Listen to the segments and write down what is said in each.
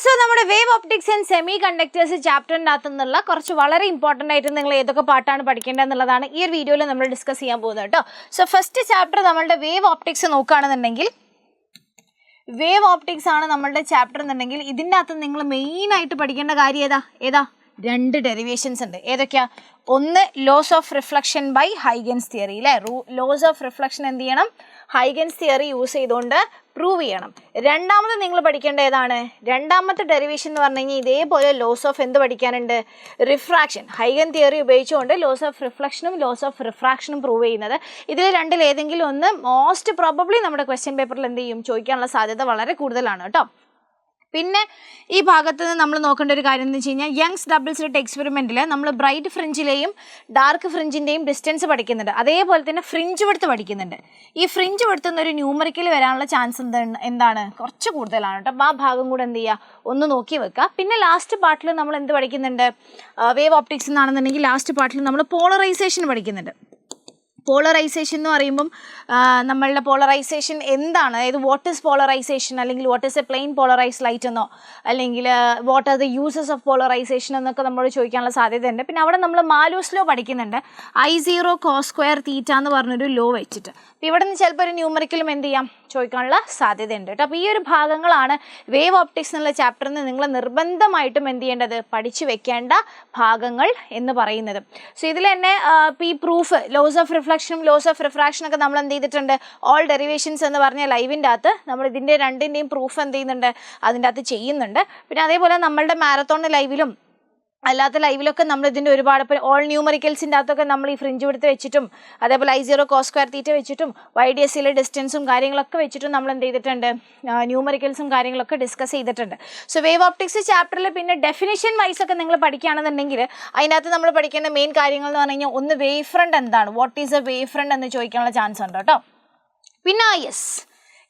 So നമ്മുടെ wave optics and semiconductors ചാപ്റ്ററിൻ്റെ അകത്തു നിന്നുള്ള കുറച്ച് വളരെ ഇമ്പോർട്ടൻ്റ് ആയിട്ട് നിങ്ങൾ ഏതൊക്കെ പാർട്ടാണ് പഠിക്കേണ്ടത് എന്നുള്ളതാണ് ഈ ഒരു വീഡിയോയിൽ നമ്മൾ ഡിസ്കസ് ചെയ്യാൻ പോകുന്നത് കേട്ടോ. സോ ഫസ്റ്റ് ചാപ്റ്റർ നമ്മളുടെ വേവ് ഓപ്റ്റിക്സ് നോക്കുകയാണെന്നുണ്ടെങ്കിൽ വേവ് ഓപ്റ്റിക്സ് ആണ് നമ്മളുടെ ചാപ്റ്റർ എന്നുണ്ടെങ്കിൽ ഇതിൻ്റെ അകത്ത് നിങ്ങൾ മെയിനായിട്ട് പഠിക്കേണ്ട കാര്യം ഏതാ രണ്ട് ഡെറിവേഷൻസ് ഉണ്ട്. ഏതൊക്കെയാ? ഒന്ന് laws of reflection by Huygens theory അല്ലേ. ലോസ് ഓഫ് റിഫ്ലക്ഷൻ എന്ത് ചെയ്യണം? ഹൈഗൻസ് തിയറി യൂസ് ചെയ്തുകൊണ്ട് പ്രൂവ് ചെയ്യണം. രണ്ടാമത് നിങ്ങൾ പഠിക്കേണ്ട ഏതാണ്? രണ്ടാമത്തെ ഡെറിവേഷൻ എന്ന് പറഞ്ഞു കഴിഞ്ഞാൽ ഇതേപോലെ ലോസ് ഓഫ് എന്ത് പഠിക്കാനുണ്ട്? റിഫ്രാക്ഷൻ. ഹൈഗൻ തിയറി ഉപയോഗിച്ചുകൊണ്ട് ലോസ് ഓഫ് റിഫ്ലക്ഷനും ലോസ് ഓഫ് റിഫ്രാക്ഷനും പ്രൂവ് ചെയ്യുന്നത്. ഇതിൽ രണ്ടിൽ ഏതെങ്കിലും ഒന്ന് മോസ്റ്റ് പ്രോബബ്ലി നമ്മുടെ ക്വസ്റ്റ്യൻ പേപ്പറിൽ എന്ത് ചെയ്യും? ചോദിക്കാനുള്ള സാധ്യത വളരെ കൂടുതലാണ് കേട്ടോ. പിന്നെ ഈ ഭാഗത്ത് നിന്ന് നമ്മൾ നോക്കേണ്ട ഒരു കാര്യം എന്ന് വെച്ച് കഴിഞ്ഞാൽ യങ്സ് ഡബിൾ സ്ലിറ്റ് എക്സ്പെരിമെൻറ്റിൽ നമ്മൾ ബ്രൈറ്റ് ഫ്രിഞ്ചിലെയും ഡാർക്ക് ഫ്രിഞ്ചിൻ്റെയും ഡിസ്റ്റൻസ് പഠിക്കുന്നുണ്ട്. അതേപോലെ തന്നെ ഫ്രിഞ്ച് വിഡ്ത്ത് പഠിക്കുന്നുണ്ട്. ഈ ഫ്രിഞ്ച് വിഡ്ത്ത് എന്നൊരു ന്യൂമറിക്കൽ വരാനുള്ള ചാൻസ് എന്താണ്? കുറച്ച് കൂടുതലാണ് കേട്ടോ. അപ്പോൾ ആ ഭാഗം കൂടെ എന്ത് ചെയ്യുക? ഒന്ന് നോക്കി വെക്കുക. പിന്നെ ലാസ്റ്റ് പാർട്ടിൽ നമ്മൾ എന്ത് പഠിക്കുന്നുണ്ട്? വേവ് ഓപ്റ്റിക്സ് എന്നാണെന്നുണ്ടെങ്കിൽ ലാസ്റ്റ് പാർട്ടിൽ നമ്മൾ പോളറൈസേഷൻ പഠിക്കുന്നുണ്ട്. പോളറൈസേഷൻ എന്ന് പറയുമ്പം നമ്മളുടെ പോളറൈസേഷൻ എന്താണ്, അതായത് വാട്ട് ഈസ് പോളറൈസേഷൻ, അല്ലെങ്കിൽ what is a plane polarise light എന്നോ, അല്ലെങ്കിൽ what are the uses of polarisation എന്നൊക്കെ നമ്മളോട് ചോദിക്കാനുള്ള സാധ്യതയുണ്ട്. പിന്നെ അവിടെ നമ്മൾ മാലൂസ് ലോ പഠിക്കുന്നുണ്ട്. I0 cos square theta എന്ന് പറഞ്ഞൊരു ലോ വെച്ചിട്ട്. അപ്പോൾ ഇവിടെ നിന്ന് ചിലപ്പോൾ ഒരു ന്യൂമറിക്കലും എന്ത് ചെയ്യാം? ചോദിക്കാനുള്ള സാധ്യതയുണ്ട് കേട്ടോ. അപ്പോൾ ഈ ഒരു ഭാഗങ്ങളാണ് വേവ് ഓപ്റ്റിക്സ് എന്നുള്ള ചാപ്റ്ററിൽ നിന്ന് നിങ്ങൾ നിർബന്ധമായിട്ടും എന്ത് ചെയ്യേണ്ടത്? പഠിച്ചു വെക്കേണ്ട ഭാഗങ്ങൾ എന്ന് പറയുന്നത്. സോ ഇതിൽ തന്നെ ഇപ്പോൾ ഈ പ്രൂഫ് ലോസ് ഓഫ് റിഫ്ലക്ഷനും ലോസ് ഓഫ് റിഫ്രാക്ഷനൊക്കെ നമ്മൾ എന്ത് ചെയ്തിട്ടുണ്ട്? ഓൾ ഡെറിവേഷൻസ് എന്ന് പറഞ്ഞ ലൈവിൻ്റെ അകത്ത് നമ്മൾ ഇതിൻ്റെ രണ്ടിൻ്റെയും പ്രൂഫ് എന്ത് ചെയ്യുന്നുണ്ട്? അതിൻ്റെ അകത്ത് ചെയ്യുന്നുണ്ട്. പിന്നെ അതേപോലെ നമ്മളുടെ മാരത്തോൺ ലൈവിലും അല്ലാത്ത ലൈവിലൊക്കെ നമ്മൾ ഇതിൻ്റെ ഒരുപാട് ഇപ്പോൾ ഓൾ ന്യൂമറിക്കൽസിൻ്റെ അകത്തൊക്കെ നമ്മൾ ഈ ഫ്രിഞ്ച് വിഡ്ത്ത് വെച്ചിട്ടും അതേപോലെ I0 cos square theta വെച്ചിട്ടും YDSയിലെ ഡിസ്റ്റൻസും കാര്യങ്ങളൊക്കെ വെച്ചിട്ടും നമ്മൾ എന്ത് ചെയ്തിട്ടുണ്ട്? ന്യൂമറിക്കൽസും കാര്യങ്ങളൊക്കെ ഡിസ്കസ് ചെയ്തിട്ടുണ്ട്. സോ വേവ് ഓപ്റ്റിക്സ് ചാപ്റ്ററിൽ പിന്നെ ഡെഫിനിഷൻ വൈസ് ഒക്കെ നിങ്ങൾ പഠിക്കുകയാണെന്നുണ്ടെങ്കിൽ അതിനകത്ത് നമ്മൾ പഠിക്കേണ്ട മെയിൻ കാര്യങ്ങൾ എന്ന് പറഞ്ഞു കഴിഞ്ഞാൽ ഒന്ന് വേവ് ഫ്രണ്ട് എന്താണ്, what is a wave front എന്ന് ചോദിക്കാനുള്ള ചാൻസ് ഉണ്ട് കേട്ടോ. പിന്നെ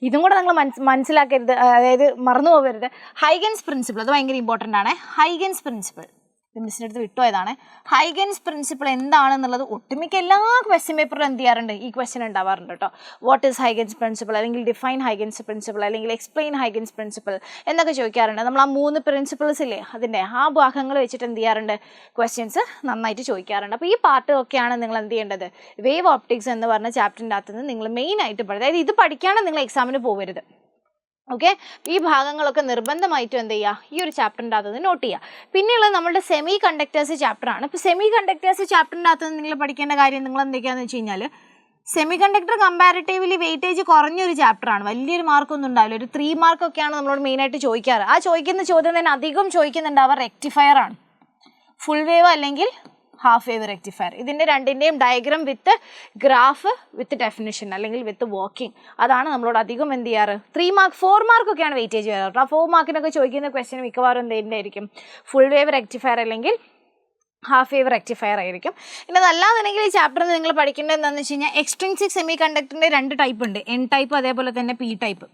ഇതും കൂടെ നിങ്ങൾ മനസ്സിലാക്കരുത്, അതായത് മറന്നു പോകരുത്. ഹൈഗൻസ് പ്രിൻസിപ്പിൾ, അത് ഭയങ്കര ഇമ്പോർട്ടൻ്റ് ആണ്. ഹൈഗൻസ് പ്രിൻസിപ്പിൾ മിസ്സിൻ്റെ അടുത്ത് വിട്ടുപോയതാണ്. ഹൈഗൻസ് പ്രിൻസിപ്പിൾ എന്താണെന്നുള്ളത് ഒട്ടുമിക്ക എല്ലാ ക്വസ്റ്റ്യൻ പേപ്പറിലും എന്ത് ചെയ്യാറുണ്ട്? ഈ ക്വസ്റ്റ്യൻ ഉണ്ടാവാറുണ്ട് കേട്ടോ. വാട്ട് ഈസ് ഹൈഗൻസ് പ്രിൻസിപ്പിൾ, അല്ലെങ്കിൽ ഡിഫൈൻ ഹൈഗൻസ് പ്രിൻസിപ്പിൾ, അല്ലെങ്കിൽ എക്സ്പ്ലെയിൻ ഹൈഗൻസ് പ്രിൻസിപ്പിൾ എന്നൊക്കെ ചോദിക്കാറുണ്ട്. നമ്മൾ ആ 3 പ്രിൻസിപ്പിൾസ് ഇല്ലേ, അതിൻ്റെ ആ ഭാഗങ്ങൾ വെച്ചിട്ട് എന്ത് ചെയ്യാറുണ്ട്? ക്വസ്റ്റ്യൻസ് നന്നായിട്ട് ചോദിക്കാറുണ്ട്. അപ്പോൾ ഈ പാർട്ട് ഒക്കെയാണ് നിങ്ങൾ എന്ത് ചെയ്യേണ്ടത്? വേവ് ഓപ്റ്റിക്സ് എന്ന് പറഞ്ഞ ചാപ്റ്ററിൻ്റെ അകത്ത് നിന്ന് നിങ്ങൾ മെയിനായിട്ട് അതായത് ഇത് പഠിക്കാണ്ട് നിങ്ങൾ എക്സാമിന് പോകരുത്. ഓക്കെ, ഈ ഭാഗങ്ങളൊക്കെ നിർബന്ധമായിട്ടും എന്ത് ചെയ്യുക? ഈ ഒരു ചാപ്റ്ററിൻ്റെ അകത്ത് നിന്ന് നോട്ട് ചെയ്യുക. പിന്നെയുള്ളത് നമ്മുടെ സെമി കണ്ടക്ടേഴ്സ് ചാപ്റ്ററാണ്. ഇപ്പോൾ സെമി കണ്ടക്ടേഴ്സ് ചാപ്റ്ററിൻ്റെ അകത്ത് നിന്ന് നിങ്ങൾ പഠിക്കേണ്ട കാര്യം നിങ്ങൾ എന്തൊക്കെയാണെന്ന് വെച്ച് കഴിഞ്ഞാൽ സെമി കണ്ടക്ടർ കമ്പാരിറ്റീവ്ലി വെയിറ്റേജ് കുറഞ്ഞൊരു ചാപ്റ്ററാണ്. വലിയൊരു മാർക്കൊന്നും ഉണ്ടാവില്ല, ഒരു 3 മാർക്കൊക്കെയാണ് നമ്മളോട് മെയിനായിട്ട് ചോദിക്കാറ്. ആ ചോദിക്കുന്ന ചോദ്യം തന്നെ അധികം ചോദിക്കുന്നുണ്ടാവുക റെക്ടിഫയർ ആണ്. ഫുൾ വേവ് അല്ലെങ്കിൽ ഹാഫ് വേവ് റെക്ടിഫയർ. ഇതിൻ്റെ രണ്ടിൻ്റെയും ഡയഗ്രാം വിത്ത് ഗ്രാഫ് വിത്ത് ഡെഫിനിഷൻ അല്ലെങ്കിൽ വിത്ത് വർക്കിംഗ്, അതാണ് നമ്മളോട് അധികം എന്ത് ചെയ്യാറ്? 3 മാർക്ക് 4 മാർക്കൊക്കെയാണ് വെയിറ്റേജ് വരാറ്. ആ 4 മാർക്കിനൊക്കെ ചോദിക്കുന്ന ക്വസ്റ്റ്യൻ മിക്കവാറും എന്തിൻ്റെ ആയിരിക്കും? ഫുൾ വേവ് റെക്ടിഫയർ അല്ലെങ്കിൽ ഹാഫ് വേവ് റെക്ടിഫയർ ആയിരിക്കും. പിന്നെ അതല്ലാന്നുണ്ടെങ്കിൽ ഈ ചാപ്റ്ററിൽ നിങ്ങൾ പഠിക്കേണ്ടത് എന്താണെന്ന് വെച്ച് കഴിഞ്ഞാൽ എക്സ്ട്രിൻസിക് സെമി കണ്ടക്ടറിൻ്റെ 2 ടൈപ്പ് ഉണ്ട്. N ടൈപ്പ് അതേപോലെ തന്നെ P type.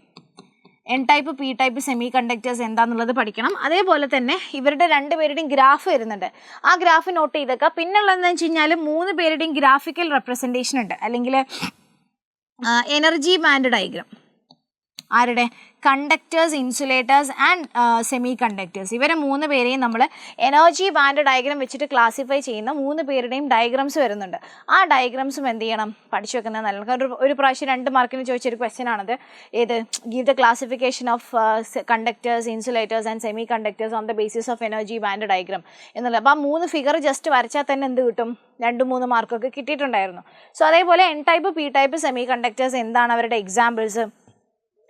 N type P type semi conductors എന്താണെന്നുള്ളത് പഠിക്കണം. അതേപോലെ തന്നെ ഇവരുടെ 2 പേരുടെയും ഗ്രാഫ് വരുന്നുണ്ട്. ആ ഗ്രാഫ് നോട്ട് ചെയ്തേക്കുക. പിന്നെ ഉള്ളതെന്ന് വെച്ച് കഴിഞ്ഞാൽ 3 പേരുടെയും ഗ്രാഫിക്കൽ റെപ്രസെൻറ്റേഷൻ ഉണ്ട്, അല്ലെങ്കിൽ എനർജി ബാൻഡ് ഡയഗ്രാം. ആരുടെ? Conductors, insulators and semi conductors. ഇവരെ 3 പേരെയും നമ്മൾ എനർജി ബാൻഡ് ഡയഗ്രാം വെച്ചിട്ട് ക്ലാസിഫൈ ചെയ്യുന്ന 3 പേരുടെയും ഡയഗ്രാംസ് വരുന്നുണ്ട്. ആ ഡയഗ്രാംസും എന്ത് ചെയ്യണം? പഠിച്ചു വെക്കുന്നത് നല്ലതാണ്. കാരണം ഒരു പ്രാവശ്യം 2 മാർക്കിന് ചോദിച്ചൊരു ക്വസ്റ്റ്യൻ ആണത്. ഏത്? Give the classification of conductors, insulators and semi conductors on the basis of energy band diagram എന്നുള്ളത്. അപ്പോൾ ആ 3 ഫിഗർ ജസ്റ്റ് വരച്ചാൽ തന്നെ എന്ത് കിട്ടും? 2-3 മാർക്കൊക്കെ കിട്ടിയിട്ടുണ്ടായിരുന്നു. സോ അതേപോലെ N type P type semi conductors എന്താണ് അവരുടെ എക്സാമ്പിൾസ്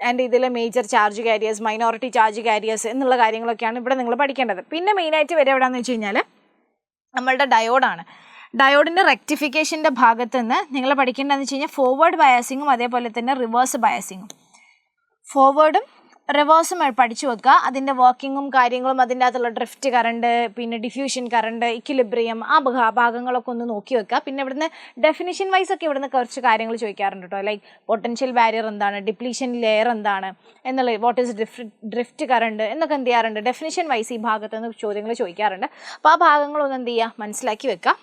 ആൻഡ് ഇതിലെ major charge careers, minority charge careers എന്നുള്ള കാര്യങ്ങളൊക്കെയാണ് ഇവിടെ നിങ്ങൾ പഠിക്കേണ്ടത്. പിന്നെ മെയിനായിട്ട് വരെ എവിടെയാണെന്ന് വെച്ച് കഴിഞ്ഞാൽ നമ്മളുടെ ഡയോഡാണ്. ഡയോഡിൻ്റെ റെക്ടിഫിക്കേഷൻ്റെ ഭാഗത്ത് നിന്ന് നിങ്ങൾ പഠിക്കേണ്ടതെന്ന് വെച്ച് കഴിഞ്ഞാൽ ഫോർവേഡ് ബയാസിങ്ങും അതേപോലെ തന്നെ റിവേഴ്സ് ബയാസിങ്ങും. ഫോർവേഡും റിവേഴ്സും പഠിച്ചു വെക്കുക. അതിൻ്റെ വർക്കിങ്ങും കാര്യങ്ങളും അതിൻ്റെ അകത്തുള്ള ഡ്രിഫ്റ്റ് കറണ്ട്, പിന്നെ ഡിഫ്യൂഷൻ കറണ്ട്, ഇക്വിലിബ്രിയം, ആ ഭാഗങ്ങളൊക്കെ ഒന്ന് നോക്കി വെക്കുക. പിന്നെ ഇവിടുന്ന് ഡെഫിനിഷൻ വൈസ് ഒക്കെ ഇവിടുന്ന് കുറച്ച് കാര്യങ്ങൾ ചോദിക്കാറുണ്ട് കേട്ടോ. ലൈക്ക് പൊട്ടൻഷ്യൽ ബാരിയർ എന്താണ്, ഡിപ്ലീഷൻ ലെയർ എന്താണ് എന്നുള്ളത്, വാട്ട് ഈസ് ഡ്രിഫ്റ്റ് കറണ്ട് എന്നൊക്കെ എന്ത് ചെയ്യാറുണ്ട്? ഡെഫിനിഷൻ വൈസ് ഈ ഭാഗത്ത് നിന്ന് ചോദ്യങ്ങൾ ചോദിക്കാറുണ്ട്. അപ്പോൾ ആ ഭാഗങ്ങളൊന്നും എന്ത് ചെയ്യുക? മനസ്സിലാക്കി വെക്കുക.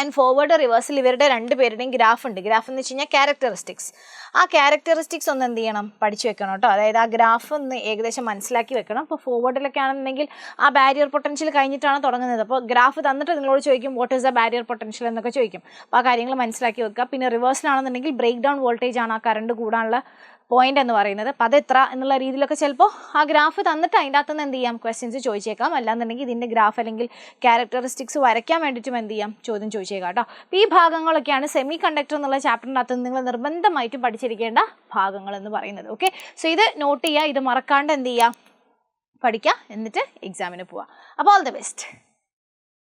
ആൻഡ് ഫോർവേഡ് റിവേഴ്സിൽ ഇവരുടെ രണ്ടുപേരുടെയും ഗ്രാഫ് ഉണ്ട്. ഗ്രാഫ് എന്ന് വെച്ച് കഴിഞ്ഞാൽ ക്യാരക്ടറിസ്റ്റിക്സ്. ആ ക്യാരക്ടറിസ്റ്റിക്സ് ഒന്ന് എന്ത് ചെയ്യണം, പഠിച്ചു വെക്കണം കേട്ടോ. അതായത് ആ ഗ്രാഫ് ഒന്ന് ഏകദേശം മനസ്സിലാക്കി വെക്കണം. ഇപ്പോൾ ഫോർവേഡിലൊക്കെ ആണെന്നുണ്ടെങ്കിൽ ആ ബാരിയർ പൊട്ടൻഷ്യൽ കഴിഞ്ഞിട്ടാണ് തുടങ്ങുന്നത്. അപ്പോൾ ഗ്രാഫ് തന്നിട്ട് നിങ്ങളോട് ചോദിക്കും what is the barrier potential എന്നൊക്കെ ചോദിക്കും. അപ്പോൾ ആ കാര്യങ്ങൾ മനസ്സിലാക്കി വെക്കുക. പിന്നെ റിവേഴ്സിലാണെന്നുണ്ടെങ്കിൽ ബ്രേക്ക് ഡൗൺ വോൾട്ടേജ് ആണ് ആ കറണ്ട് കൂടാനുള്ള പോയിന്റ് എന്ന് പറയുന്നത്. അപ്പോൾ അതെത്ര എന്നുള്ള രീതിയിലൊക്കെ ചിലപ്പോൾ ആ ഗ്രാഫ് തന്നിട്ട് അതിൻ്റെ അകത്തുനിന്ന് എന്ത് ചെയ്യാം, ക്വസ്റ്റ്യൻസ് ചോദിച്ചേക്കാം. അല്ലാന്നുണ്ടെങ്കിൽ ഇതിൻ്റെ ഗ്രാഫ് അല്ലെങ്കിൽ ക്യാരക്ടറിസ്റ്റിക്സ് വരയ്ക്കാൻ വേണ്ടിയിട്ടും എന്ത് ചെയ്യാം, ചോദ്യം ചോദിച്ചേക്കാം കേട്ടോ. അപ്പോൾ ഈ ഭാഗങ്ങളൊക്കെയാണ് സെമി കണ്ടക്ടർ എന്നുള്ള ചാപ്റ്ററിൻ്റെ അകത്ത് നിങ്ങൾ നിർബന്ധമായിട്ടും പഠിച്ചിരിക്കേണ്ട ഭാഗങ്ങൾ എന്ന് പറയുന്നത്. ഓക്കെ, സോ ഇത് നോട്ട് ചെയ്യുക, ഇത് മറക്കാണ്ട് എന്ത് ചെയ്യുക, പഠിക്കുക, എന്നിട്ട് എക്സാമിന് പോവുക. അപ്പോൾ ഓൾ ദി ബെസ്റ്റ്.